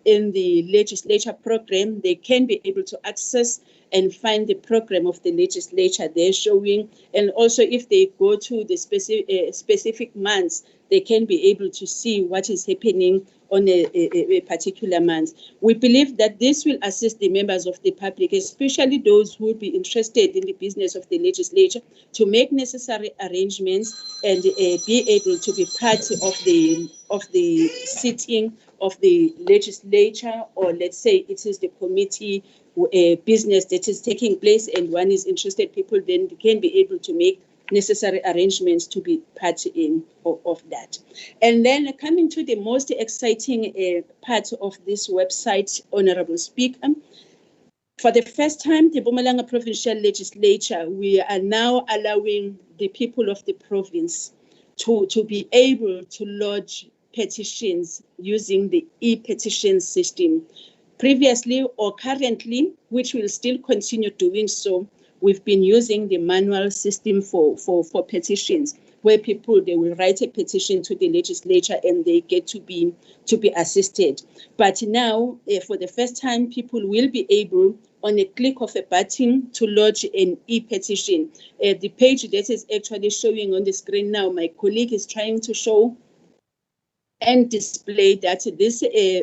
in the legislature program, they can be able to access and find the program of the legislature they're showing. And also if they go to the specific months, they can be able to see what is happening on a particular month. We believe that this will assist the members of the public, especially those who will be interested in the business of the legislature, to make necessary arrangements and be able to be part of the sitting of the legislature, or let's say it is the committee business that is taking place and one is interested. People then can be able to make necessary arrangements to be part of that. And then coming to the most exciting part of this website, Honorable Speaker, for the first time, the Mpumalanga Provincial Legislature, we are now allowing the people of the province to be able to lodge petitions using the e-petition system. Previously or currently, which will still continue doing so, we've been using the manual system for petitions, where people, they will write a petition to the legislature and they get to be assisted. But now, for the first time, people will be able, on a click of a button, to lodge an e-petition. The page that is actually showing on the screen now, my colleague is trying to show and display that this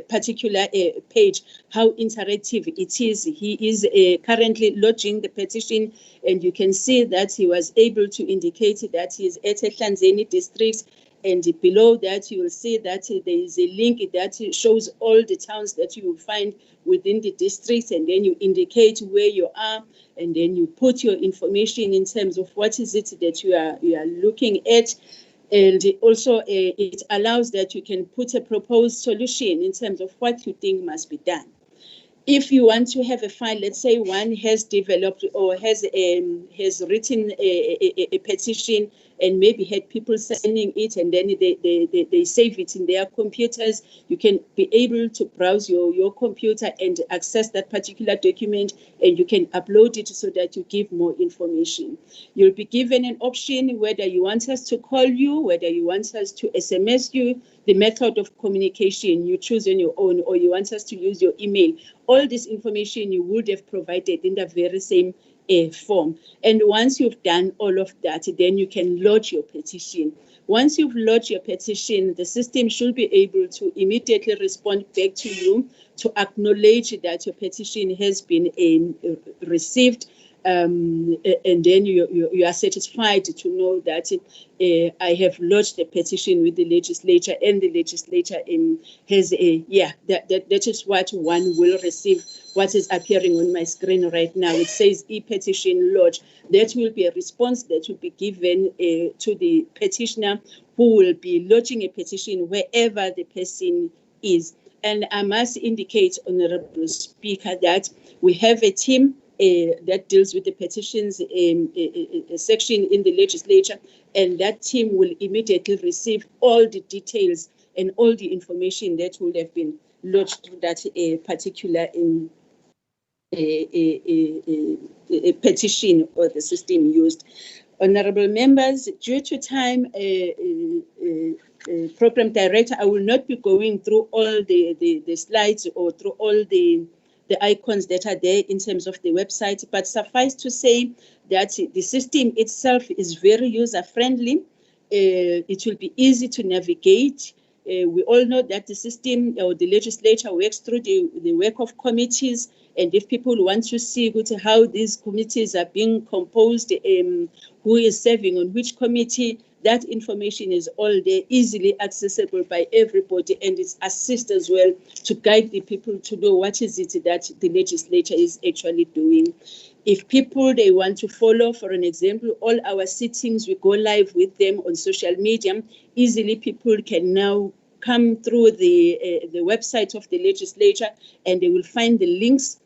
particular page, how interactive it is. He is currently lodging the petition, and you can see that he was able to indicate that he is at Ehlanzeni district, and below that you will see that there is a link that shows all the towns that you will find within the district, and then you indicate where you are, and then you put your information in terms of what is it that you are looking at. And also it allows that you can put a proposed solution in terms of what you think must be done. If you want to have a file, let's say one has developed or has written a petition and maybe had people signing it, and then they save it in their computers, you can be able to browse your computer and access that particular document, and you can upload it so that you give more information. You'll be given an option whether you want us to call you, whether you want us to SMS you, the method of communication you choose on your own, or you want us to use your email. All this information you would have provided in the very same form. And once you've done all of that, then you can lodge your petition. Once you've lodged your petition, the system should be able to immediately respond back to you to acknowledge that your petition has been received. And then you are satisfied to know that I have lodged a petition with the legislature, and the legislature has that is what one will receive. What is appearing on my screen right now, it says e-petition lodge. That will be a response that will be given to the petitioner, who will be lodging a petition wherever the person is. And I must indicate, Honorable Speaker, that we have a team that deals with the petitions section in the legislature, and that team will immediately receive all the details and all the information that would have been lodged through that particular petition or the system used. Honorable members, due to time, Program Director, I will not be going through all the slides or through all the icons that are there in terms of the website, but suffice to say that the system itself is very user-friendly. It will be easy to navigate. We all know that the system or the legislature works through the work of committees, and if people want to see how these committees are being composed, who is serving on which committee, that information is all there, easily accessible by everybody, and it assists as well to guide the people to know what is it that the legislature is actually doing. If people, they want to follow, for an example, all our sittings, we go live with them on social media. Easily people can now come through the website of the legislature, and they will find the links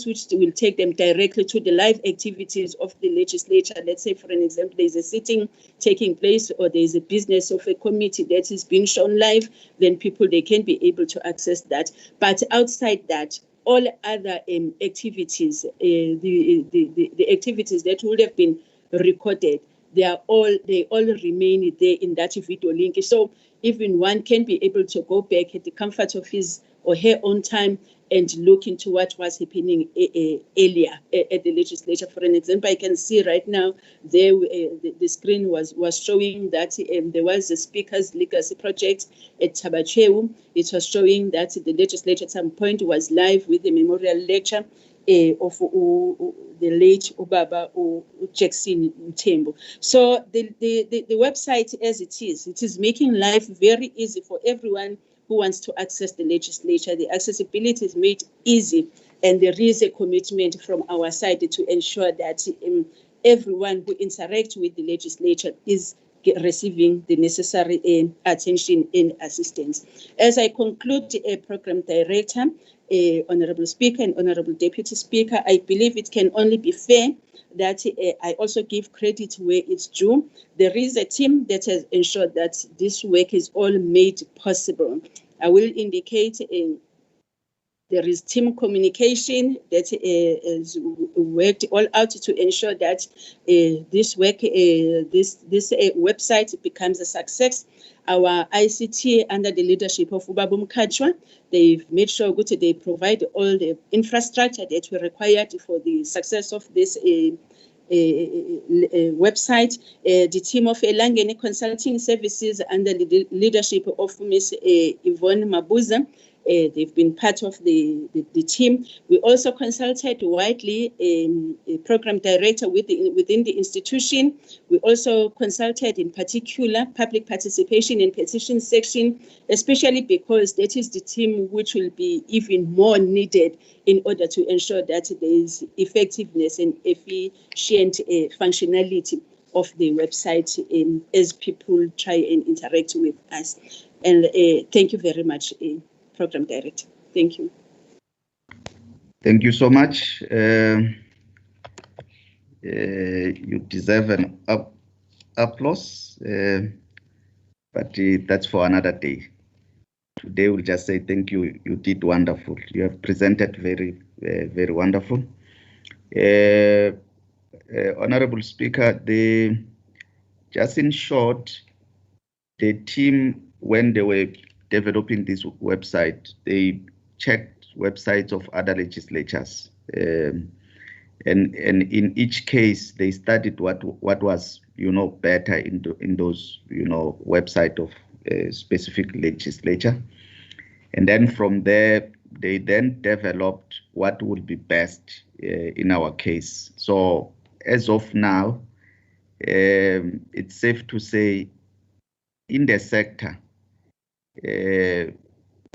which will take them directly to the live activities of the legislature. Let's say, for an example, there's a sitting taking place, or there's a business of a committee that is being shown live, then people, they can be able to access that. But outside that, all other activities, the activities that would have been recorded, they all remain there in that video link. So even one can be able to go back at the comfort of his or her own time and look into what was happening earlier at the legislature. For an example, I can see right now there the screen was showing that there was a Speaker's Legacy Project at Tabachewu. It was showing that the legislature at some point was live with the memorial lecture of the late Ubaba Jackson Mthembu. So the website as it is making life very easy for everyone who wants to access the legislature. The accessibility is made easy, and there is a commitment from our side to ensure that everyone who interacts with the legislature is receiving the necessary attention and assistance. As I conclude, Program Director, Honorable Speaker and Honorable Deputy Speaker, I believe it can only be fair that I also give credit where it's due. There is a team that has ensured that this work is all made possible. I will indicate there is team communication that has worked all out to ensure that this work, this website becomes a success. Our ICT under the leadership of Ubaba Mkhatshwa, they've made sure that they provide all the infrastructure that we required for the success of this website. The team of Elangeni Consulting Services under the leadership of Ms. Yvonne Mabuza, they've been part of the team. We also consulted widely a program director within the institution. We also consulted in particular public participation and petition section, especially because that is the team which will be even more needed in order to ensure that there is effectiveness and efficient functionality of the website as people try and interact with us. And thank you very much, Program Director. Thank you. Thank you so much. You deserve an applause, but that's for another day. Today we'll just say thank you. You did wonderful. You have presented very, very wonderful. Honorable Speaker, just in short, the team, when they were developing this website, they checked websites of other legislatures, and in each case they studied what was better in those website of a specific legislature, and then from there they then developed what would be best in our case. So as of now, it's safe to say in the sector,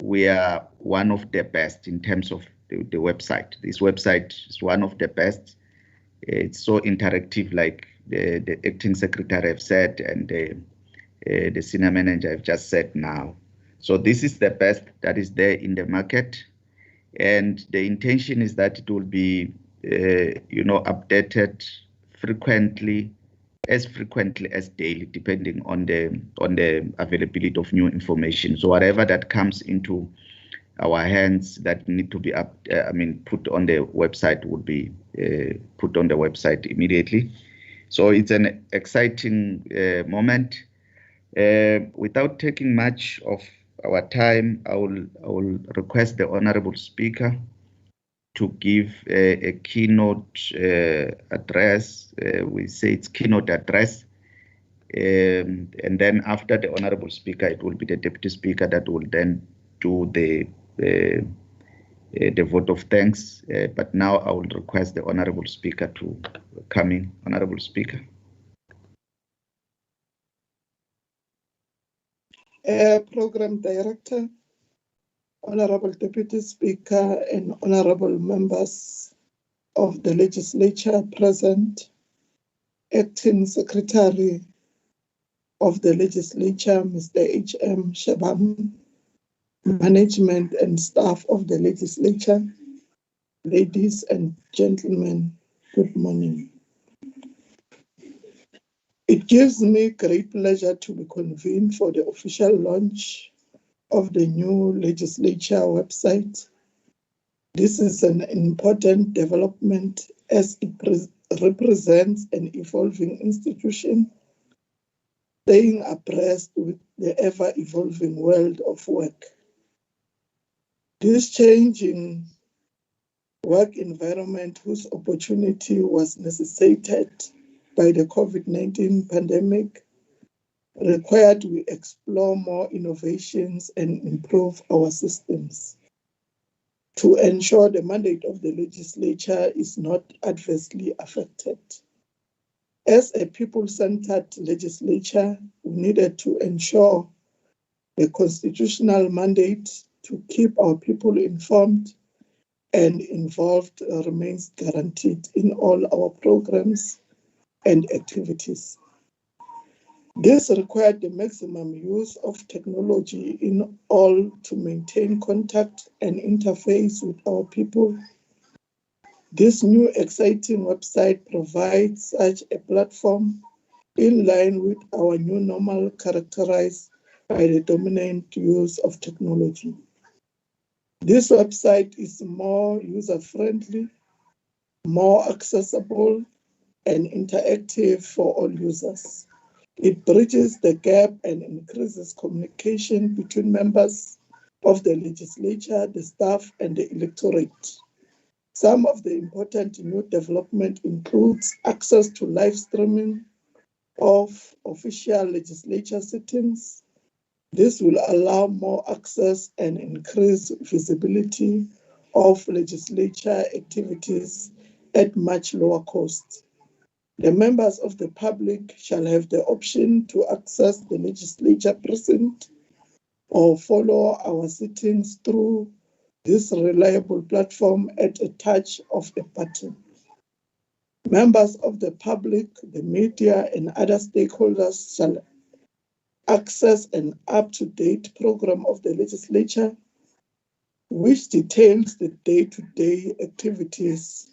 we are one of the best in terms of the website. This website is one of the best. It's so interactive, like the acting secretary have said, and the senior manager have just said now. So this is the best that is there in the market, and the intention is that it will be updated frequently as daily, depending on the availability of new information. So whatever that comes into our hands that need to be put on the website would be put on the website immediately. So it's an exciting moment. Without taking much of our time, I will request the Honorable Speaker to give a keynote address. We say it's keynote address. And then after the Honorable Speaker, it will be the Deputy Speaker that will then do the vote of thanks. But now I will request the Honorable Speaker to come in. Honorable Speaker. Program Director, Honorable Deputy Speaker, and honorable members of the legislature present, Acting Secretary of the legislature, Mr. H.M. Shabam, management and staff of the legislature, ladies and gentlemen, good morning. It gives me great pleasure to be convened for the official launch of the new legislature website. This is an important development as it represents an evolving institution, staying abreast with the ever-evolving world of work. This changing work environment, whose opportunity was necessitated by the COVID-19 pandemic, required we explore more innovations and improve our systems to ensure the mandate of the legislature is not adversely affected. As a people-centered legislature, we needed to ensure the constitutional mandate to keep our people informed and involved remains guaranteed in all our programs and activities. This required the maximum use of technology in all to maintain contact and interface with our people. This new exciting website provides such a platform in line with our new normal characterized by the dominant use of technology. This website is more user-friendly, more accessible, and interactive for all users. It bridges the gap and increases communication between members of the legislature, the staff, and the electorate. Some of the important new development includes access to live streaming of official legislature sittings. This will allow more access and increase visibility of legislature activities at much lower cost. The members of the public shall have the option to access the legislature precinct or follow our sittings through this reliable platform at a touch of a button. Members of the public, the media, and other stakeholders shall access an up-to-date program of the legislature, which details the day-to-day activities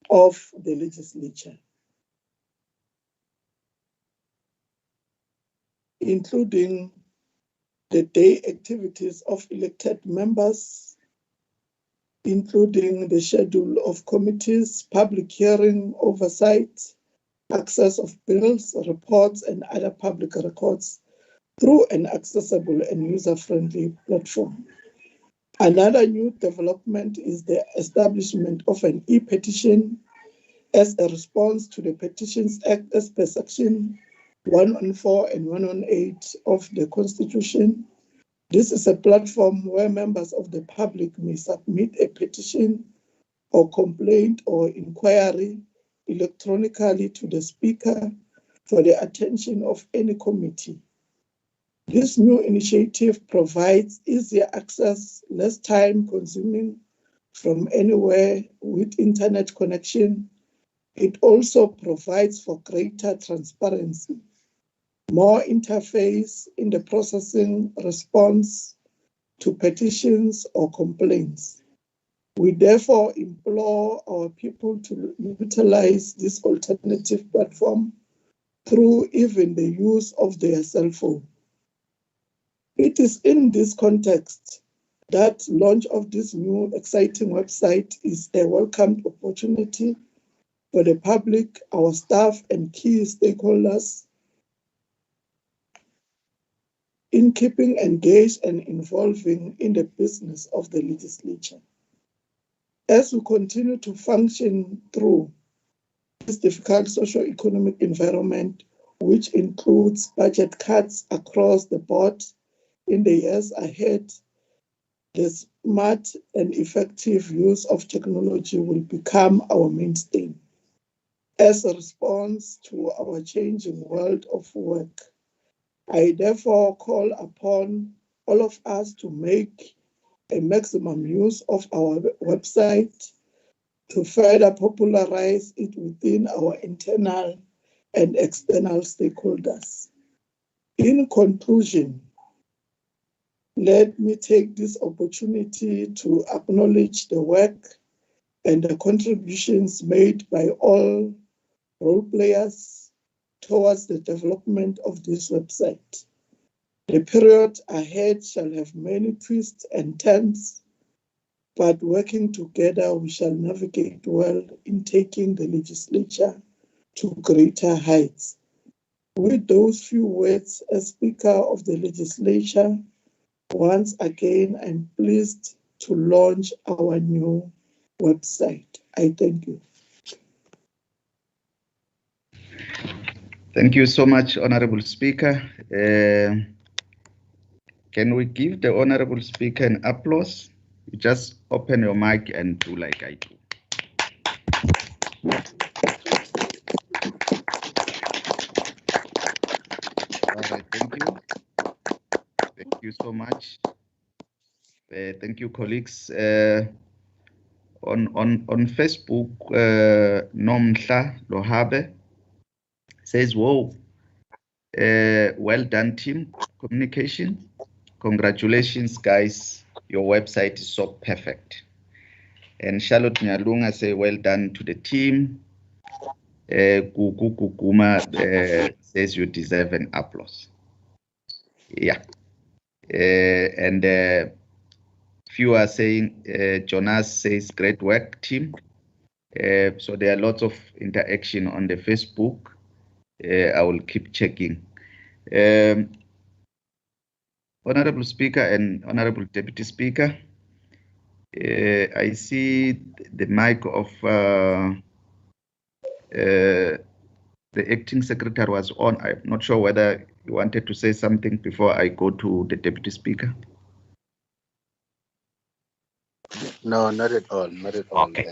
of the legislature, including the day activities of elected members, including the schedule of committees, public hearing, oversight, access of bills, reports, and other public records through an accessible and user-friendly platform. Another new development is the establishment of an e-petition as a response to the Petitions Act as per Section 114 and 118 of the Constitution. This is a platform where members of the public may submit a petition or complaint or inquiry electronically to the Speaker for the attention of any committee. This new initiative provides easier access, less time consuming from anywhere with internet connection. It also provides for greater transparency, more interface in the processing response to petitions or complaints. We therefore implore our people to utilize this alternative platform through even the use of their cell phone. It is in this context that launch of this new exciting website is a welcomed opportunity for the public, our staff, and key stakeholders in keeping engaged and involving in the business of the legislature. As we continue to function through this difficult socio-economic environment, which includes budget cuts across the board in the years ahead, the smart and effective use of technology will become our mainstay. As a response to our changing world of work, I therefore call upon all of us to make a maximum use of our website to further popularize it within our internal and external stakeholders. In conclusion, let me take this opportunity to acknowledge the work and the contributions made by all role players towards the development of this website. The period ahead shall have many twists and turns, but working together we shall navigate well in taking the legislature to greater heights. With those few words, as Speaker of the Legislature, Once again, I'm pleased to launch our new website. I thank you. Thank you so much, Honorable Speaker. Can we give the Honorable Speaker an applause? You just open your mic and do like I do. All right, thank you. Thank you so much. Thank you, colleagues. On Facebook, Nomhla Lohabe says, "Whoa, well done, team communication. Congratulations, guys. Your website is so perfect." And Charlotte Nyalunga say, "Well done to the team." Gugu Guguma says you deserve an applause. Yeah. And few are saying, Jonas says, great work, team. So there are lots of interaction on the Facebook. I will keep checking. Honorable Speaker and Honorable Deputy Speaker, I see the mic of the acting secretary was on. I'm not sure whether you wanted to say something before I go to the Deputy Speaker. No, not at all. Not at all. Okay.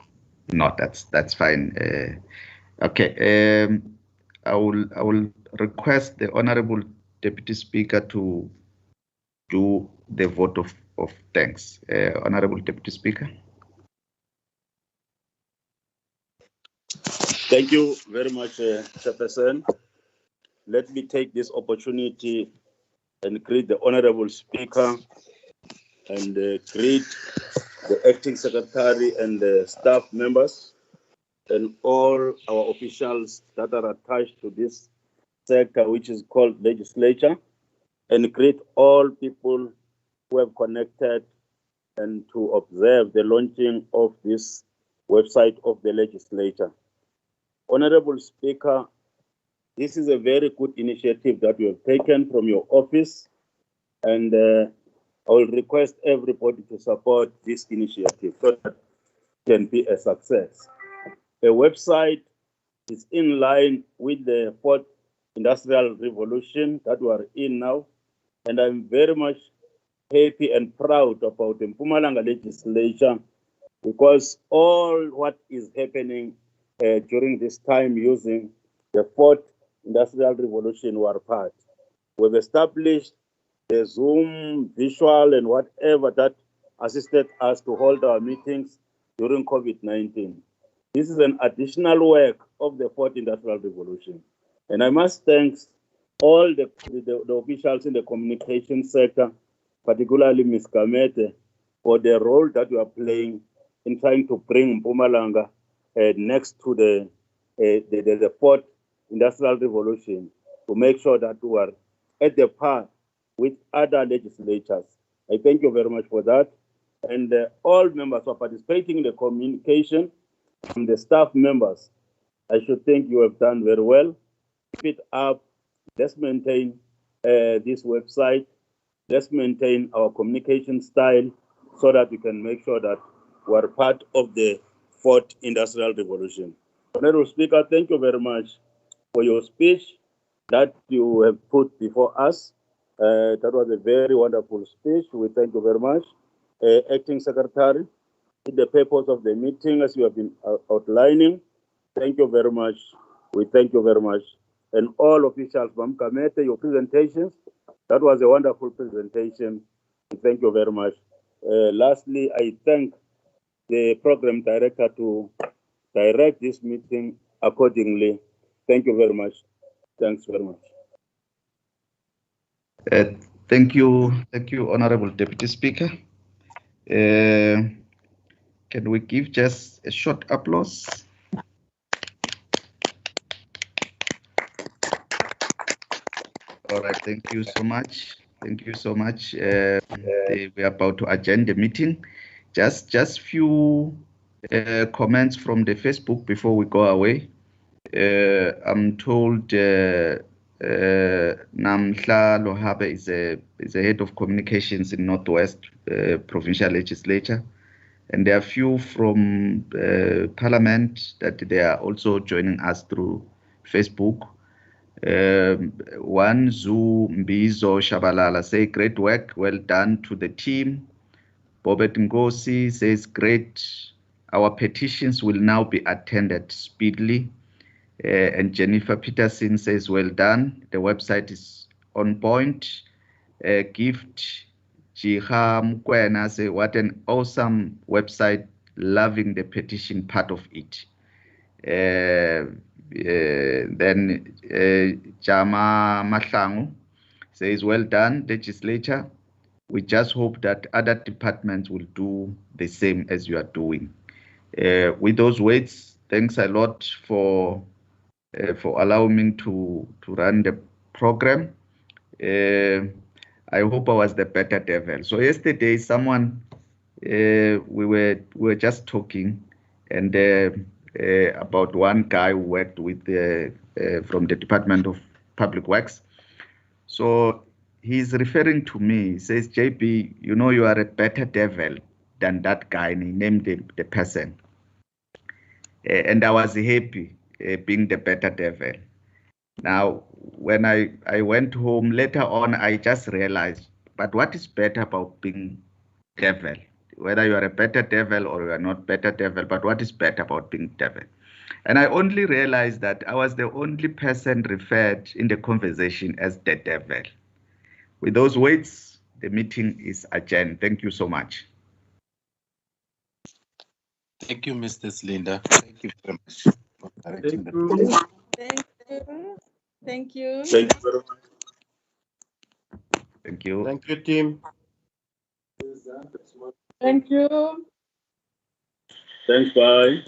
No, that's fine. Okay. I will request the Honorable Deputy Speaker to do the vote of thanks. Honorable Deputy Speaker. Thank you very much, Chairperson. Let me take this opportunity and greet the Honorable Speaker and greet the Acting Secretary and the staff members and all our officials that are attached to this sector, which is called legislature, and greet all people who have connected and to observe the launching of this website of the legislature. Honorable Speaker, this is a very good initiative that you have taken from your office, and I will request everybody to support this initiative so that it can be a success. The website is in line with the 4th Industrial Revolution that we are in now, and I'm very much happy and proud about the Mpumalanga legislature because all what is happening during this time using the 4th Industrial Revolution were part. We've established the Zoom visual and whatever that assisted us to hold our meetings during COVID-19. This is an additional work of the 4th Industrial Revolution. And I must thank all the officials in the communication sector, particularly Ms. Kamete, for the role that you are playing in trying to bring Mpumalanga next to the 4th Industrial Revolution to make sure that we are at the par with other legislatures. I thank you very much for that. And all members who are participating in the communication and the staff members, I should think you have done very well. Keep it up. Let's maintain this website. Let's maintain our communication style so that we can make sure that we are part of the 4th Industrial Revolution. Honorable Speaker, thank you very much for your speech that you have put before us. That was a very wonderful speech. We thank you very much. Acting Secretary, the purpose of the meeting as you have been outlining. Thank you very much. We thank you very much. And all officials, Mam Kamete, your presentations, that was a wonderful presentation. Thank you very much. Lastly, I thank the program director to direct this meeting accordingly. Thank you very much. Thanks very much. Thank you, Honorable Deputy Speaker. Can we give just a short applause? All right, thank you so much. Thank you so much. We are about to adjourn the meeting. Just few comments from the Facebook before we go away. I'm told Namhla Lohabe is a head of communications in Northwest Provincial Legislature, and there are few from Parliament that they are also joining us through Facebook. One Zu Mbizo Shabalala say great work, well done to the team. Bobet Ngosi says great. Our petitions will now be attended speedily. And Jennifer Peterson says, well done. The website is on point. Gift Jiha Mkwena say, what an awesome website. Loving the petition part of it. Then Jama Mahlangu says, well done, legislature. We just hope that other departments will do the same as you are doing. With those words, thanks a lot for allowing me to run the program. I hope I was the better devil. So yesterday, someone we were just talking, and about one guy who worked with from the Department of Public Works. So he's referring to me. He says, JP, you know you are a better devil than that guy, and he named the person. And I was happy being the better devil. Now, when I went home later on, I just realized, but what is better about being devil? Whether you are a better devil or you are not better devil, but what is better about being devil? And I only realized that I was the only person referred in the conversation as the devil. With those words, the meeting is adjourned. Thank you so much. Thank you, Mrs. Linda. Thank you very much for correcting Thank the you. Thank you. Thank you. Thank you very much. Thank you. Thank you, team. Thank you. Thanks, bye.